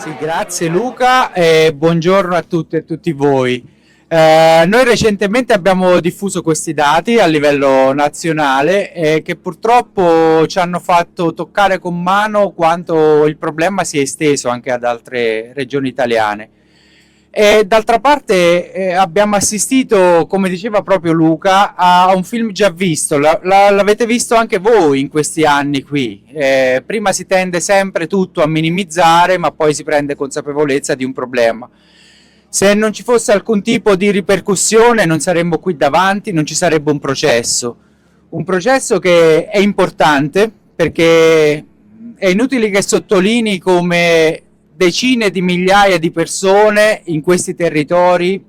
Sì, grazie Luca e buongiorno a tutte e tutti voi. Noi recentemente abbiamo diffuso questi dati a livello nazionale che purtroppo ci hanno fatto toccare con mano quanto il problema si è esteso anche ad altre regioni italiane. E d'altra parte abbiamo assistito, come diceva proprio Luca, a un film già visto. L'avete visto anche voi in questi anni qui. Prima si tende sempre tutto a minimizzare, ma poi si prende consapevolezza di un problema. Se non ci fosse alcun tipo di ripercussione non saremmo qui davanti, non ci sarebbe un processo. Un processo che è importante perché è inutile che sottolinei come decine di migliaia di persone in questi territori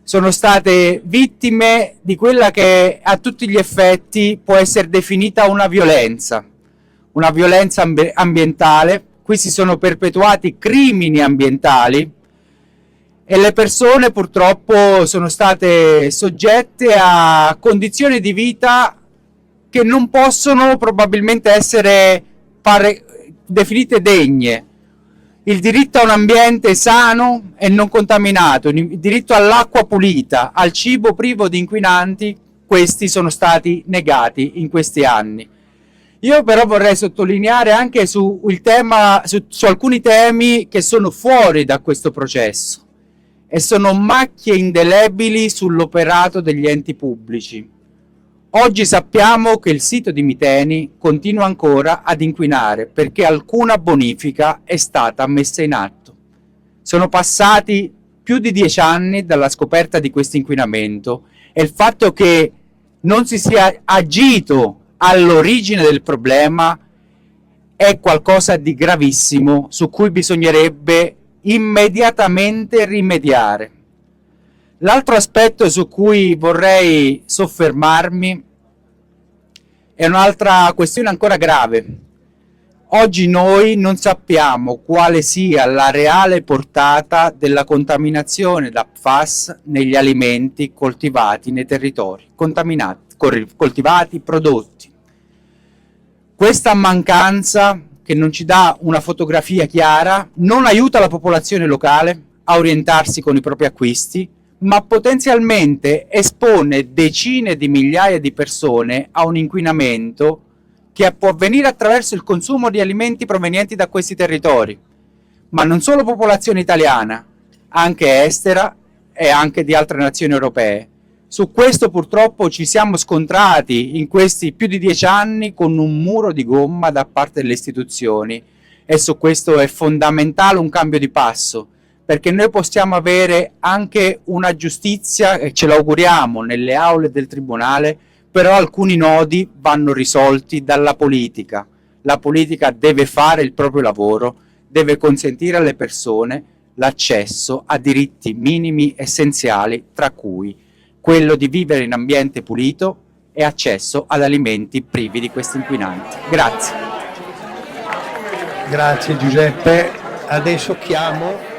sono state vittime di quella che a tutti gli effetti può essere definita una violenza ambientale. Qui si sono perpetuati crimini ambientali e le persone purtroppo sono state soggette a condizioni di vita che non possono probabilmente essere definite degne. Il diritto a un ambiente sano e non contaminato, il diritto all'acqua pulita, al cibo privo di inquinanti, questi sono stati negati in questi anni. Io però vorrei sottolineare anche su alcuni temi che sono fuori da questo processo e sono macchie indelebili sull'operato degli enti pubblici. Oggi sappiamo che il sito di Miteni continua ancora ad inquinare perché alcuna bonifica è stata messa in atto. Sono passati più di 10 anni dalla scoperta di questo inquinamento e il fatto che non si sia agito all'origine del problema è qualcosa di gravissimo su cui bisognerebbe immediatamente rimediare. L'altro aspetto su cui vorrei soffermarmi è un'altra questione ancora grave. Oggi noi non sappiamo quale sia la reale portata della contaminazione da PFAS negli alimenti coltivati nei territori, coltivati, prodotti. Questa mancanza, che non ci dà una fotografia chiara, non aiuta la popolazione locale a orientarsi con i propri acquisti, ma potenzialmente espone decine di migliaia di persone a un inquinamento che può avvenire attraverso il consumo di alimenti provenienti da questi territori, ma non solo popolazione italiana, anche estera e anche di altre nazioni europee. Su questo purtroppo ci siamo scontrati in questi più di 10 anni con un muro di gomma da parte delle istituzioni e su questo è fondamentale un cambio di passo, perché noi possiamo avere anche una giustizia, e ce l'auguriamo, nelle aule del tribunale, però alcuni nodi vanno risolti dalla politica. La politica deve fare il proprio lavoro, deve consentire alle persone l'accesso a diritti minimi essenziali, tra cui quello di vivere in ambiente pulito e accesso ad alimenti privi di questi inquinanti. Grazie. Grazie Giuseppe. Adesso chiamo